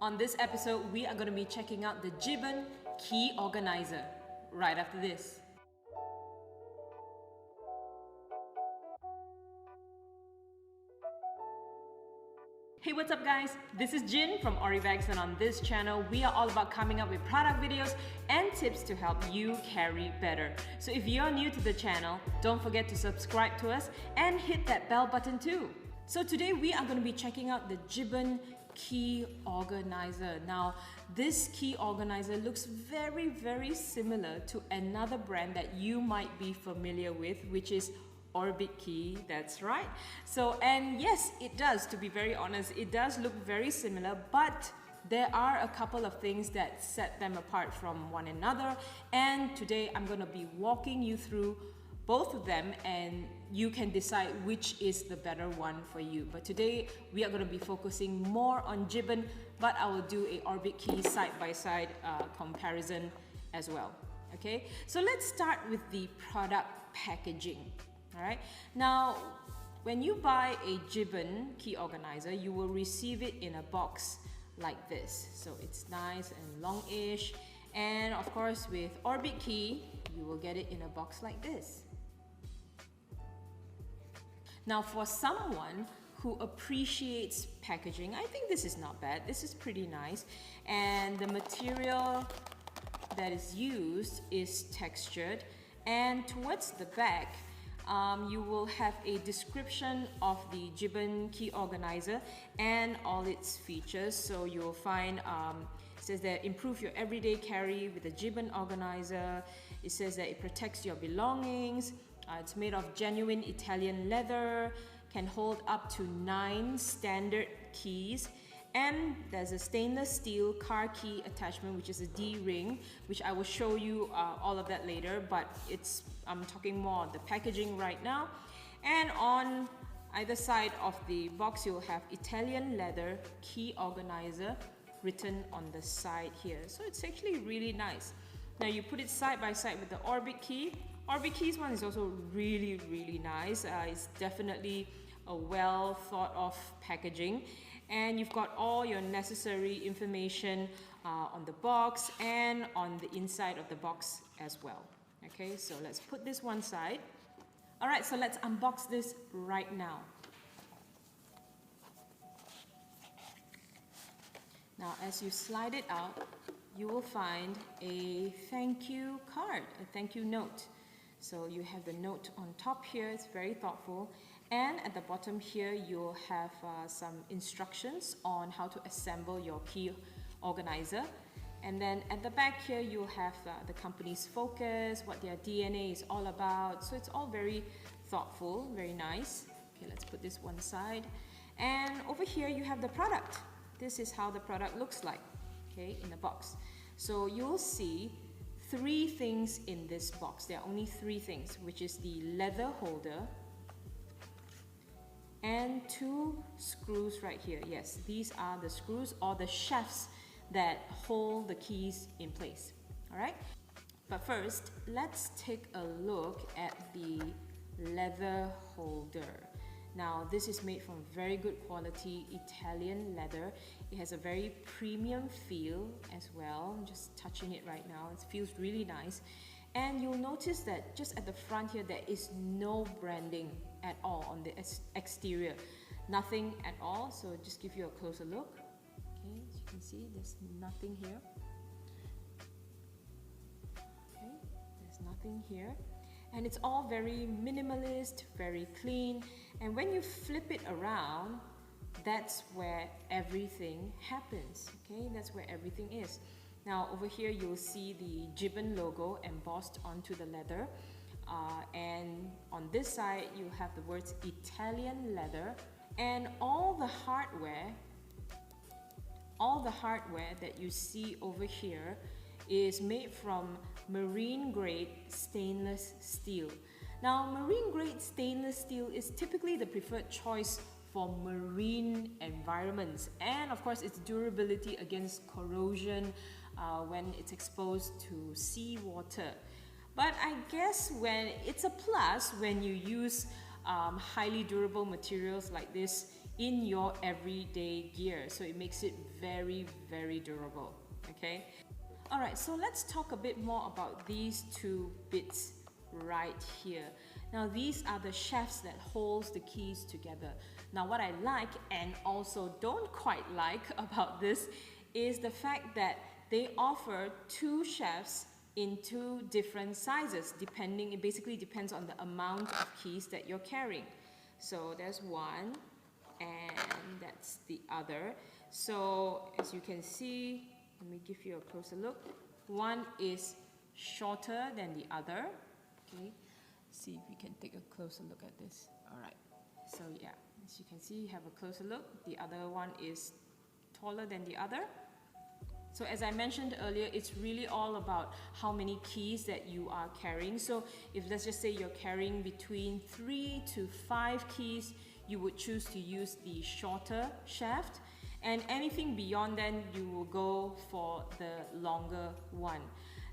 On this episode, we are going to be checking out the JIBBON Key Organiser right after this. Hey, what's up guys? This is Jin from Orbitkey, and on this channel, we are all about coming up with product videos and tips to help you carry better. So if you're new to the channel, don't forget to subscribe to us and hit that bell button too. So today we are going to be checking out the JIBBON Key Organiser. Now, this key organizer looks very similar to another brand that you might be familiar with, which is Orbitkey. That's right. So, and yes, it does, to be very honest, it does look very similar, but there are a couple of things that set them apart from one another, and today I'm going to be walking you through both of them and you can decide which is the better one for you. But today we are going to be focusing more on JIBBON, but I will do a Orbitkey side-by-side comparison as well. Okay, so let's start with the product packaging. All right, now when you buy a JIBBON Key Organiser, you will receive it in a box like this. So it's nice and longish, and of course with Orbitkey you will get it in a box like this. Now for someone who appreciates packaging, I think this is not bad. This is pretty nice, and the material that is used is textured, and towards the back you will have a description of the JIBBON Key Organiser and all its features. So you will find it says that improve your everyday carry with the JIBBON Organiser. It says that it protects your belongings. It's made of genuine Italian leather, can hold up to 9 standard keys, and there's a stainless steel car key attachment, which is a D-ring, which I will show you all of that later, but I'm talking more on the packaging right now. And on either side of the box you'll have Italian leather key organizer written on the side here. So it's actually really nice. Now you put it side by side with the Orbitkey. Orbitkey's one is also really nice. It's definitely a well thought of packaging, and you've got all your necessary information on the box and on the inside of the box as well. Okay, so let's put this one side. All right, so let's unbox this right now. Now as you slide it out, you will find a thank you card, a thank you note. So you have the note on top here, it's very thoughtful, and at the bottom here you'll have some instructions on how to assemble your key organizer. And then at the back here you'll have the company's focus, what their DNA is all about. So it's all very thoughtful, very nice. Okay, let's put this one side. And over here you have the product. This is how the product looks like, okay, in the box. So you'll see 3 things in this box. There are only 3 things, which is the leather holder and 2 screws right here. Yes, these are the screws or the shafts that hold the keys in place. All right, but first let's take a look at the leather holder. Now this is made from very good quality Italian leather. It has a very premium feel as well. I'm just touching it right now. It feels really nice. And you'll notice that just at the front here there is no branding at all on the exterior. Nothing at all. So just give you a closer look. Okay, as you can see, there's nothing here. Okay, there's nothing here. And it's all very minimalist, very clean. And when you flip it around, that's where everything happens. Okay, that's where everything is. Now over here you'll see the JIBBON logo embossed onto the leather. And on this side you have the words Italian leather, and all the hardware that you see over here is made from marine grade stainless steel. Now marine grade stainless steel is typically the preferred choice for marine environments, and of course its durability against corrosion when it's exposed to seawater. But I guess when it's a plus when you use highly durable materials like this in your everyday gear. So it makes it very, very durable, okay? All right, so let's talk a bit more about these two bits right here. Now these are the shafts that holds the keys together. Now what I like and also don't quite like about this is the fact that they offer two shafts in two different sizes, depending, it basically depends on the amount of keys that you're carrying. So there's one and that's the other. So as you can see, let me give you a closer look. One is shorter than the other. Okay, see if we can take a closer look at this. All right, so yeah, as you can see, you have a closer look. The other one is taller than the other. So as I mentioned earlier, it's really all about how many keys that you are carrying. So if let's just say you're carrying between 3 to 5 keys, you would choose to use the shorter shaft. And anything beyond then, you will go for the longer one.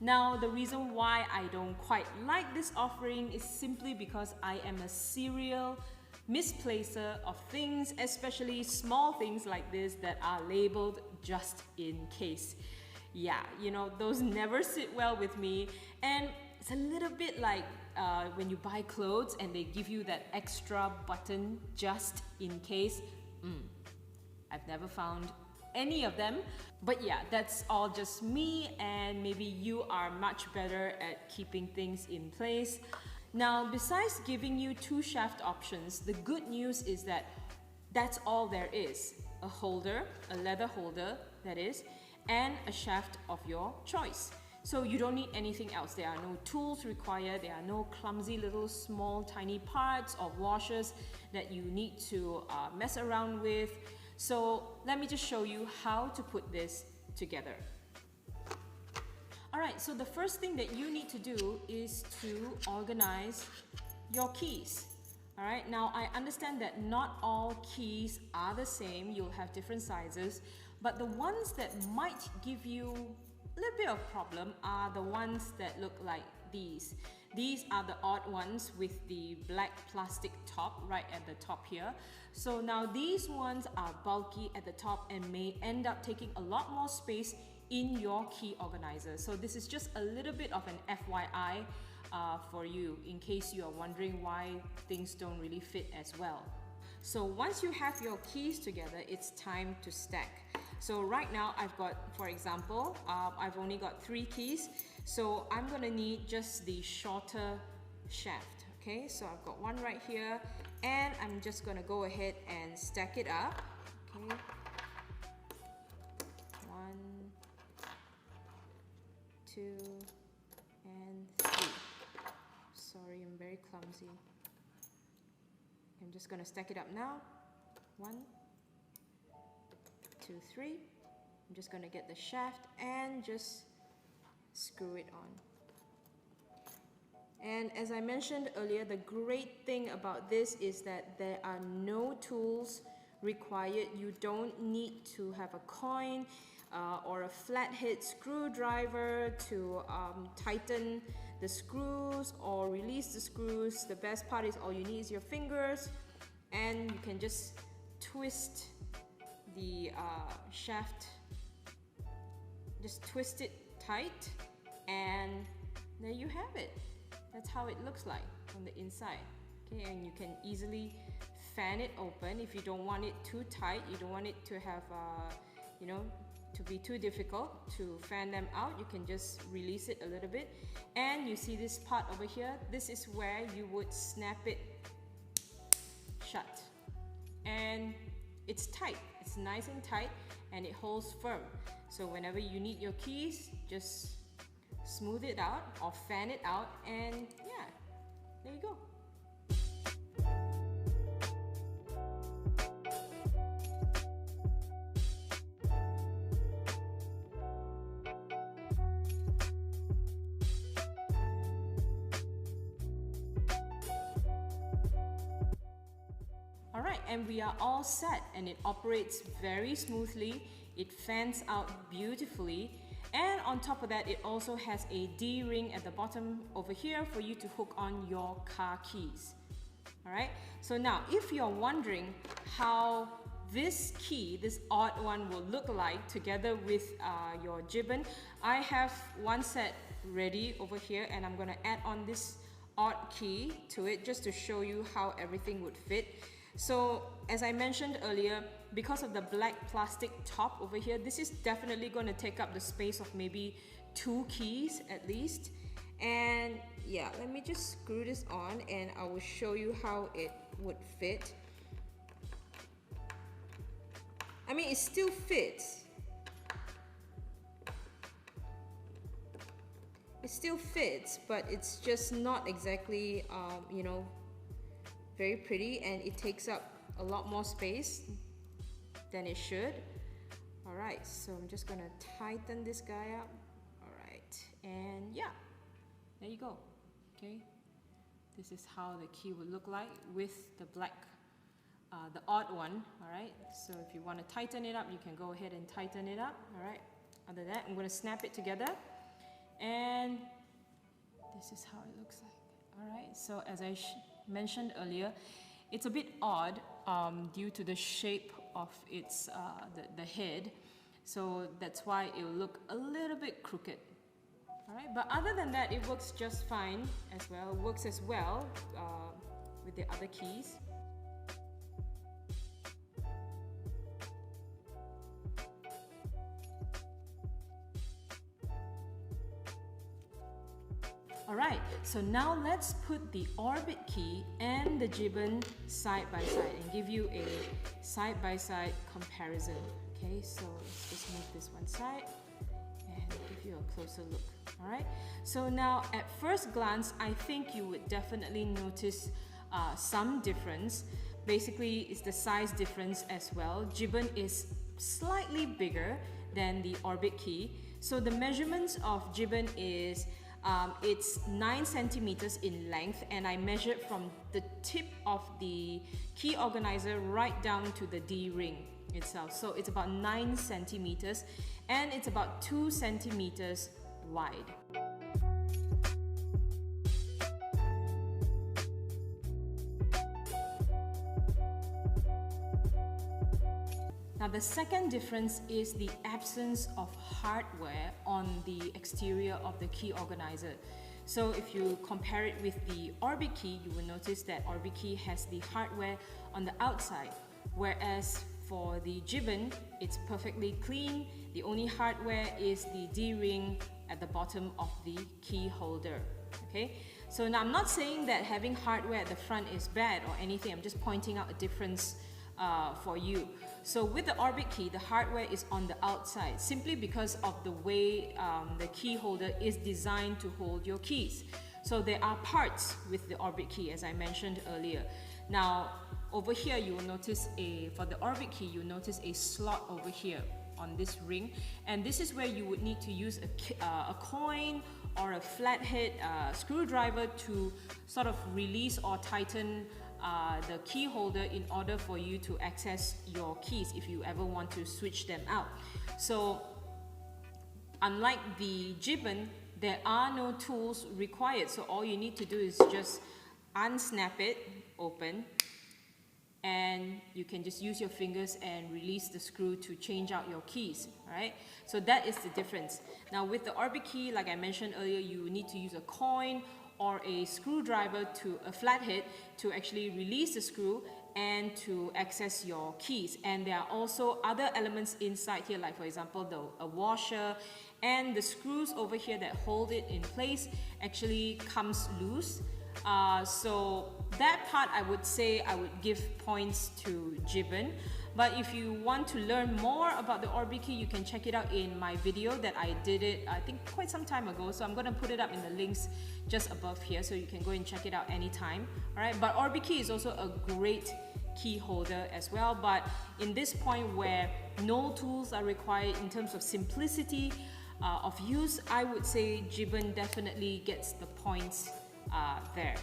Now, the reason why I don't quite like this offering is simply because I am a serial misplacer of things, especially small things like this that are labeled just in case. Yeah, you know, those never sit well with me, and it's a little bit like when you buy clothes and they give you that extra button just in case. I've never found any of them, but yeah, that's all just me, and maybe you are much better at keeping things in place. Now, besides giving you two shaft options, the good news is that that's all there is. A holder, a leather holder that is, and a shaft of your choice. So you don't need anything else. There are no tools required, there are no clumsy little small tiny parts or washers that you need to mess around with. So let me just show you how to put this together. Alright, so the first thing that you need to do is to organize your keys. Alright, now I understand that not all keys are the same, you'll have different sizes, but the ones that might give you a little bit of problem are the ones that look like these. These are the odd ones with the black plastic top right at the top here. So now these ones are bulky at the top and may end up taking a lot more space in your key organizer. So this is just a little bit of an FYI for you in case you are wondering why things don't really fit as well. So once you have your keys together, it's time to stack. So right now I've got, for example, I've only got 3 keys. So I'm gonna need just the shorter shaft. Okay, so I've got one right here and I'm just gonna go ahead and stack it up. Okay. 1, 2, and 3. Sorry, I'm very clumsy. I'm just gonna stack it up now. 1, 2, 3. I'm just gonna get the shaft and just screw it on. And as I mentioned earlier, the great thing about this is that there are no tools required. You don't need to have a coin or a flathead screwdriver to tighten the screws or release the screws. The best part is all you need is your fingers, and you can just twist the shaft, just twist it tight, and there you have it. That's how it looks like on the inside. Okay, and you can easily fan it open if you don't want it too tight. You don't want it to have, you know, to be too difficult to fan them out. You can just release it a little bit, and you see this part over here. This is where you would snap it shut, and it's tight. It's nice and tight, and it holds firm. So whenever you need your keys, just smooth it out or fan it out, and yeah, there you go. Alright, and we are all set, and it operates very smoothly. It fans out beautifully, and on top of that, it also has a D-ring at the bottom over here for you to hook on your car keys. All right, so now if you're wondering how this key, this odd one, will look like together with your JIBBON, I have one set ready over here, and I'm going to add on this odd key to it just to show you how everything would fit. So as I mentioned earlier, because of the black plastic top over here, this is definitely going to take up the space of maybe 2 keys at least. And yeah, let me just screw this on and I will show you how it would fit. I mean, it still fits. It still fits, but it's just not exactly, you know, very pretty, and it takes up a lot more space than it should. All right, so I'm just gonna tighten this guy up. All right, and yeah, there you go. Okay, this is how the key would look like with the black, the odd one. All right, so if you want to tighten it up, you can go ahead and tighten it up. All right, other than that, I'm going to snap it together, and this is how it looks like. All right, so as I mentioned earlier, it's a bit odd due to the shape of its the head, so that's why it will look a little bit crooked. All right, but other than that, it works just fine as well. It works as well with the other keys. Alright, so now let's put the Orbitkey and the JIBBON side by side and give you a side by side comparison. Okay, so let's just move this one side and give you a closer look. Alright, so now at first glance, I think you would definitely notice some difference. Basically, it's the size difference as well. JIBBON is slightly bigger than the Orbitkey. So the measurements of JIBBON is it's 9 centimeters in length, and I measured from the tip of the key organizer right down to the D ring itself. So it's about 9 centimeters and it's about 2 centimeters wide. Now the second difference is the absence of hardware on the exterior of the key organizer. So if you compare it with the Orbitkey, you will notice that Orbitkey has the hardware on the outside, whereas for the JIBBON, it's perfectly clean. The only hardware is the D-ring at the bottom of the key holder. Okay, so now I'm not saying that having hardware at the front is bad or anything. I'm just pointing out a difference for you. So with the Orbitkey, the hardware is on the outside simply because of the way the key holder is designed to hold your keys. So there are parts with the Orbitkey, as I mentioned earlier. Now over here you will notice for the Orbitkey, you'll notice a slot over here on this ring, and this is where you would need to use a coin or a flathead screwdriver to sort of release or tighten the key holder in order for you to access your keys if you ever want to switch them out. So unlike the JIBBON, there are no tools required, so all you need to do is just unsnap it open, and you can just use your fingers and release the screw to change out your keys. Alright, so that is the difference. Now with the Orbitkey, like I mentioned earlier, you need to use a coin or a screwdriver to a flathead to actually release the screw and to access your keys. And there are also other elements inside here, like for example a washer, and the screws over here that hold it in place actually comes loose. So that part, I would say I would give points to JIBBON. But if you want to learn more about the Orbitkey, you can check it out in my video that I did it, I think, quite some time ago. So I'm going to put it up in the links just above here, so you can go and check it out anytime. Alright, but Orbitkey is also a great key holder as well. But in this point where no tools are required in terms of simplicity of use, I would say JIBBON definitely gets the points there.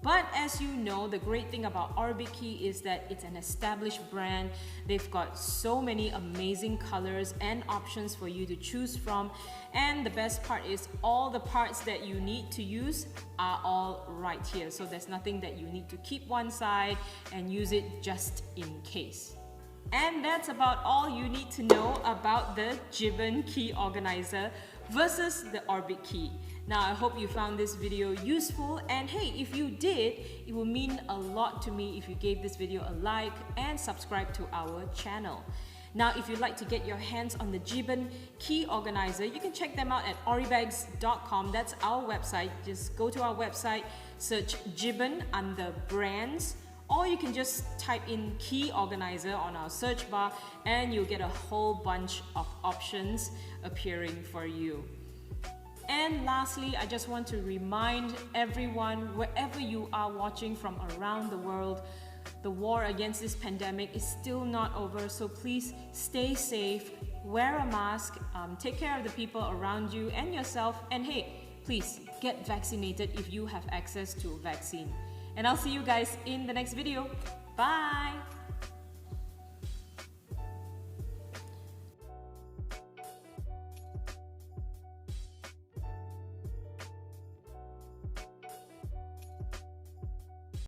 But as you know, the great thing about Orbitkey is that it's an established brand. They've got so many amazing colors and options for you to choose from. And the best part is all the parts that you need to use are all right here. So there's nothing that you need to keep one side and use it just in case. And that's about all you need to know about the JIBBON Key Organiser versus the Orbitkey. Now, I hope you found this video useful, and hey, if you did, it will mean a lot to me if you gave this video a like and subscribe to our channel. Now, if you'd like to get your hands on the JIBBON Key Organiser, you can check them out at oribags.com. That's our website. Just go to our website, search JIBBON under brands, or you can just type in Key Organiser on our search bar and you'll get a whole bunch of options appearing for you. And lastly, I just want to remind everyone, wherever you are watching from around the world, the war against this pandemic is still not over, so please stay safe, wear a mask, take care of the people around you and yourself, and hey, please get vaccinated if you have access to a vaccine. And I'll see you guys in the next video. Bye!